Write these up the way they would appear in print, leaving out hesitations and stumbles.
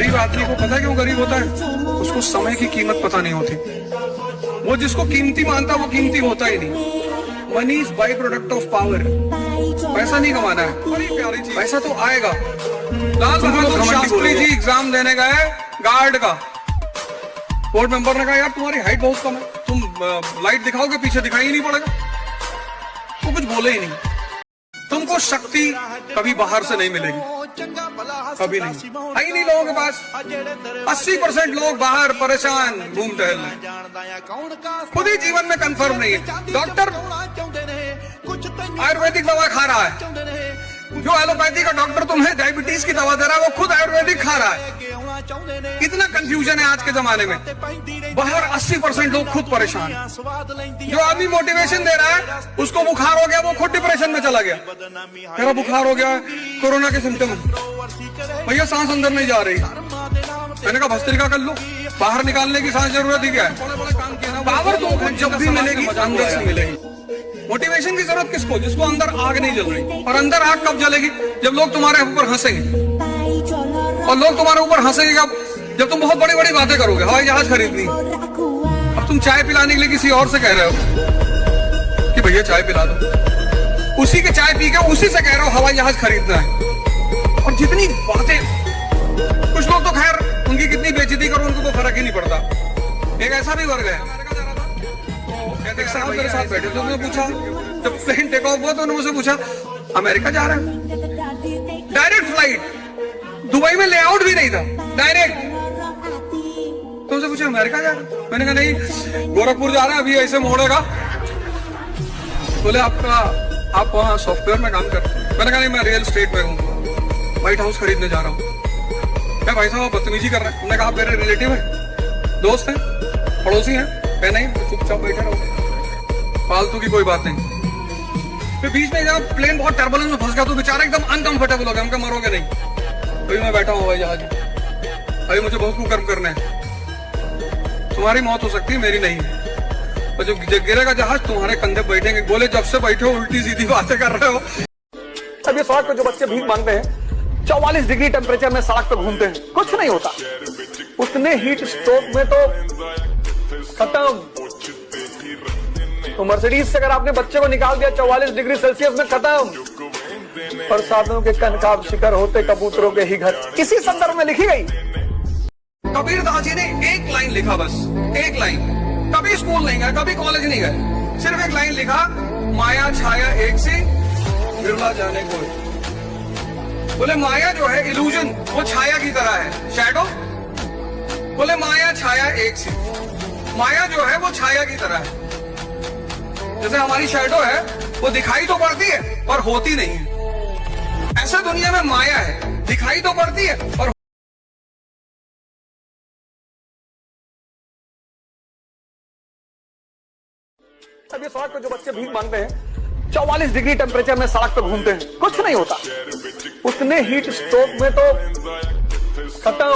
गरीब आदमी को पता क्यों गरीब होता है? उसको समय की कीमत पता नहीं होती। वो जिसको कीमती मानता है वो कीमती होता ही नहीं। Money is by product of power. पैसा नहीं कमाना है, बड़ी प्यारी चीज। पैसा तो आएगा। लाल बहादुर शास्त्री जी एग्जाम देने गए गार्ड का। बोर्ड मेंबर ने कहा यार तुम्हारी हाइट बहुत कम है, तुम लाइट दिखाओगे पीछे दिखाई ही नहीं पड़ेगा। तो कुछ बोले ही नहीं। तुमको शक्ति कभी बाहर से नहीं मिलेगी, कभी नहीं। है ही नहीं लोगों के पास। 80% लोग बाहर परेशान घूम टहल रहे, खुद ही जीवन में कंफर्म नहीं है। डॉक्टर आयुर्वेदिक दवा खा रहा है, जो एलोपैथी का डॉक्टर तुम्हें डायबिटीज की दवा दे रहा है वो खुद आयुर्वेदिक खा रहा है। इतना कंफ्यूजन है आज के जमाने में। बाहर 80% लोग खुद परेशान। जो आदमी मोटिवेशन दे रहा है उसको बुखार हो गया, वो खुद डिप्रेशन में चला गया। मेरा बुखार हो गया, कोरोना के सिम्टम, भैया सांस अंदर नहीं जा रही। मैंने कहा भस्त्रिका कर लो, बाहर निकालने की सांस जरूरत ही क्या है। पावर तो जब भी मिलेगी अंदर से मिलेगी। मोटिवेशन की जरूरत किसको? जिसको अंदर आग नहीं जल रही। और अंदर आग कब जलेगी? जब लोग तुम्हारे ऊपर हंसेंगे। और लोग तुम्हारे ऊपर हंसेंगे कब? जब तुम बहुत बड़ी बड़ी बातें करोगे, हवाई जहाज खरीदनी। अब तुम चाय पिलाने के लिए किसी और से कह रहे हो कि भैया चाय पिला दो, उसी के चाय पी के उसी से कह रहे हो हवाई जहाज खरीदना है। और जितनी बातें, कुछ लोग तो खैर उनकी कितनी बेइज्जती करो उनको तो फर्क ही नहीं पड़ता। एक ऐसा भी वर्ग है, एक साहब मेरे साथ बैठे थे, उन्होंने पूछा, जब प्लेन टेक ऑफ हुआ तो उन्होंने मुझसे पूछा अमेरिका जा रहा है? डायरेक्ट फ्लाइट, दुबई में लेआउट भी नहीं था, डायरेक्ट। तो उनसे पूछा अमेरिका जा रहा है? मैंने कहा नहीं, गोरखपुर जा रहा है, अभी ऐसे मोड़ेगा। बोले आप वहाँ सॉफ्टवेयर में काम करते हैं? मैंने कहा नहीं, मैं रियल एस्टेट में हूँ, व्हाइट हाउस खरीदने जा रहा हूँ। क्या भाई साहब बदतमीजी कर रहे हैं? उन्होंने कहा मेरे रिलेटिव है, दोस्त है, पड़ोसी है। मैं नहीं, चुपचाप बैठे रहो, फालतू की कोई बात नहीं। फिर बीच में जब प्लेन बहुत टर्बुलेंस में फंस गया तो बेचारा एकदम अनकंफर्टेबल हो गया। हमका मरोगे नहीं, अभी मैं बैठा हूँ हवाई जहाज, अभी मुझे बहुत कुकर्म करना है। तुम्हारी मौत हो सकती है, मेरी नहीं। और जो गिरेगा जहाज तुम्हारे कंधे बैठेंगे। बोले जब से बैठे हो उल्टी सीधी बातें कर रहे हो। अब ये सड़क पे जो बच्चे भीख मांगते हैं, 44 डिग्री टेम्परेचर में सड़क पे घूमते हैं, कुछ नहीं होता। उतने हीट स्ट्रोक में तो खत्म। तो मर्सिडीज से अगर आपने बच्चे को निकाल दिया 44 डिग्री सेल्सियस में, खत्म। बरसातों के कनकाब शिकर होते कबूतरों के ही घर, इसी संदर्भ में लिखी गई। कबीरदास जी ने एक लाइन लिखा, बस एक लाइन। कभी स्कूल नहीं गए, कभी कॉलेज नहीं गए, सिर्फ एक लाइन लिखा, माया छाया एक सी बिरला जाने को। बोले माया जो है इल्यूजन, वो छाया की तरह है, शैडो। बोले माया छाया एक सी, माया जो है वो छाया की तरह है। जैसे हमारी शैडो है वो दिखाई तो पड़ती है पर होती नहीं है। ऐसा दुनिया में माया है, दिखाई तो पड़ती है और अब ये सड़क पे जो बच्चे भीख मांगते हैं, 44 डिग्री टेम्परेचर में सड़क पे घूमते हैं, कुछ नहीं होता। उतने हीट स्ट्रोक में तो खत्म।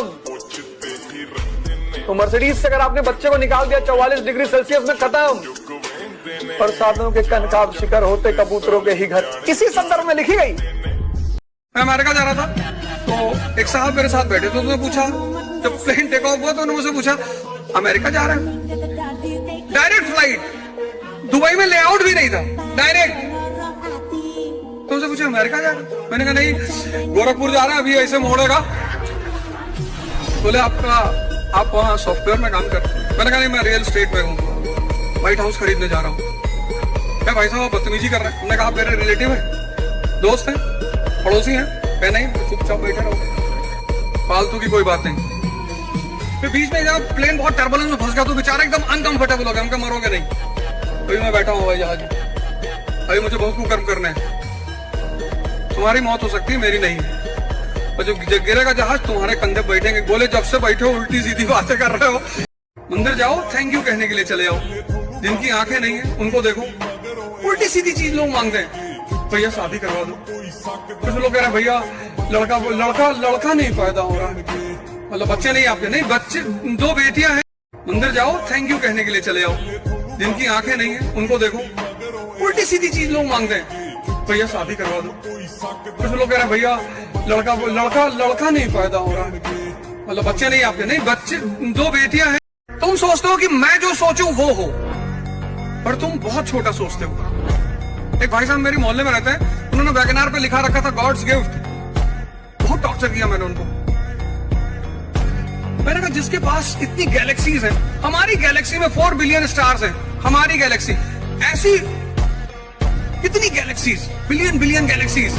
तो मर्सिडीज से अगर आपने बच्चे को निकाल दिया 44 डिग्री सेल्सियस में, खत्म। बरसातों के कनकाब शिकर होते कबूतरों के ही घर, इसी संदर्भ में लिखी गई। मैं अमेरिका जा रहा था तो एक साहब मेरे साथ बैठे थे, उन्होंने पूछा, जब प्लेन टेक ऑफ हुआ तो उन्होंने मुझसे पूछा अमेरिका जा रहा है? डायरेक्ट फ्लाइट, दुबई में लेआउट भी नहीं था, डायरेक्ट। तो उनसे पूछा अमेरिका जा रहा है? मैंने कहा नहीं, गोरखपुर जा रहा है, अभी ऐसे मोड़ेगा। बोले आप वहाँ सॉफ्टवेयर में काम करते हैं? मैंने कहा नहीं, मैं रियल एस्टेट में हूँ, व्हाइट हाउस खरीदने जा रहा हूँ। क्या भाई साहब बदतमीजी कर रहे हैं? उन्होंने कहा मेरे रिलेटिव है, दोस्त है, पड़ोसी है। मैं नहीं, चुपचाप बैठे रहो, फालतू की कोई बात नहीं। फिर बीच में जब प्लेन बहुत टर्बुलेंस में फंस गया तो बेचारा एकदम अनकंफर्टेबल हो गया। हमका मरोगे नहीं, अभी मैं बैठा हूँ हवाई जहाज, अभी मुझे बहुत कुकर्म करना है। तुम्हारी मौत हो सकती है, मेरी नहीं। और जो गिरेगा जहाज तुम्हारे कंधे बैठेंगे। बोले जब से बैठे हो उल्टी सीधी बातें कर रहे हो। मंदिर जाओ, थैंक यू कहने के लिए चले जाओ। जिनकी आंखें नहीं है उनको देखो, उल्टी सीधी चीज लोग मांगते हैं, भैया शादी करवा दो। कुछ लोग कह रहे हैं भैया लड़का नहीं पैदा हो रहा, मतलब बच्चे नहीं आपके। नहीं, बच्चे 2 बेटियां हैं। मंदिर जाओ, थैंक यू कहने के लिए चले जाओ। जिनकी आंखें नहीं है उनको देखो, उल्टी सीधी चीज लोग मांगते हैं, भैया शादी करवा दो। कुछ लोग कह रहे हैं भैया लड़का नहीं पैदा हो रहा, मतलब बच्चे नहीं आपके, नहीं बच्चे, 2 बेटियां हैं। तुम सोचते हो कि मैं जो सोचूं वो हो, पर तुम बहुत छोटा सोचते हो। एक भाई साहब मेरी मोहल्ले में रहते हैं, उन्होंने वैगनार पे लिखा रखा था गॉड्स गिफ्ट। बहुत टॉर्चर किया मैंने उनको। मैंने कहा जिसके पास इतनी गैलेक्सीज हैं, हमारी गैलेक्सी में 4 बिलियन स्टार्स हैं, हमारी गैलेक्सी, ऐसी इतनी गैलेक्सीज, बिलियन गैलेक्सीज,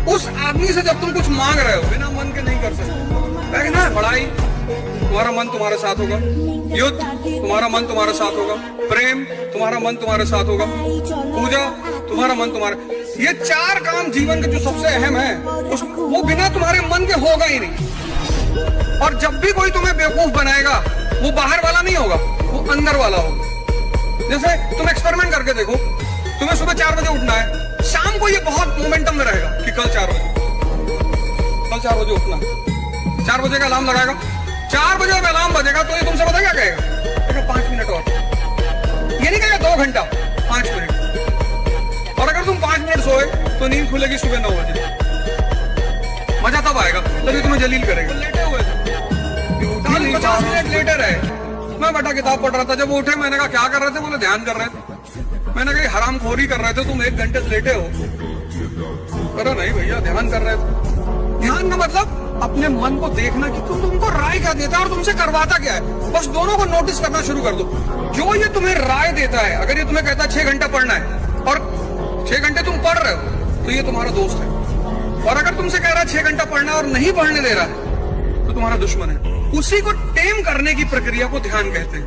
उस आदमी से जब तुम कुछ मांग रहे हो बिना मन के नहीं कर सकते। वैगनार पढ़ाई, तुम्हारा मन तुम्हारे साथ होगा। युद्ध, तुम्हारा मन तुम्हारे साथ होगा। प्रेम, तुम्हारा मन तुम्हारे साथ होगा। पूजा, तुम्हारा मन तुम्हारे, ये 4 काम जीवन के जो सबसे अहम है, वो बिना तुम्हारे मन के होगा ही नहीं। और जब भी कोई तुम्हें बेवकूफ बनाएगा, वो बाहर वाला नहीं होगा, वो अंदर वाला होगा। जैसे तुम एक्सपेरिमेंट करके देखो, तुम्हें सुबह 4 बजे उठना है, शाम को ये बहुत मोमेंटम में रहेगा कि कल 4 बजे उठना। 4 बजे का अलार्म लगाएगा, 4 बजे का अलार्म बजेगा तो ये तुमसे पता क्या कहेगा? 5 मिनट और। ये नहीं कहेगा 2 घंटा, 5 मिनट। और अगर तुम 5 मिनट सोए तो नींद खुलेगी सुबह 9 बजे। मजा तब आएगा, तभी तुम्हें जलील करेगा। लेटे हुए थे, 50 मिनट लेटे रहे। मैं बेटा किताब पढ़ रहा था, जब वो उठे मैंने कहा क्या कर रहे थे? बोले ध्यान कर रहे थे। मैंने कहा हरामखोरी कर रहे थे तुम, 1 घंटे से लेटे हो। करो नहीं भैया, ध्यान कर रहे थे। ध्यान का मतलब अपने मन को देखना कि तुमको राय क्या देता है और तुमसे करवाता क्या है। बस दोनों को नोटिस करना शुरू कर दो। जो ये तुम्हें राय देता है, अगर ये तुम्हें कहता है 6 घंटा पढ़ना है और 6 घंटे तुम पढ़ रहे हो, तो ये तुम्हारा दोस्त है। और अगर तुमसे कह रहा है 6 घंटा पढ़ना है और नहीं पढ़ने दे रहा है, तो तुम्हारा दुश्मन है। उसी को टेम करने की प्रक्रिया को ध्यान कहते हैं।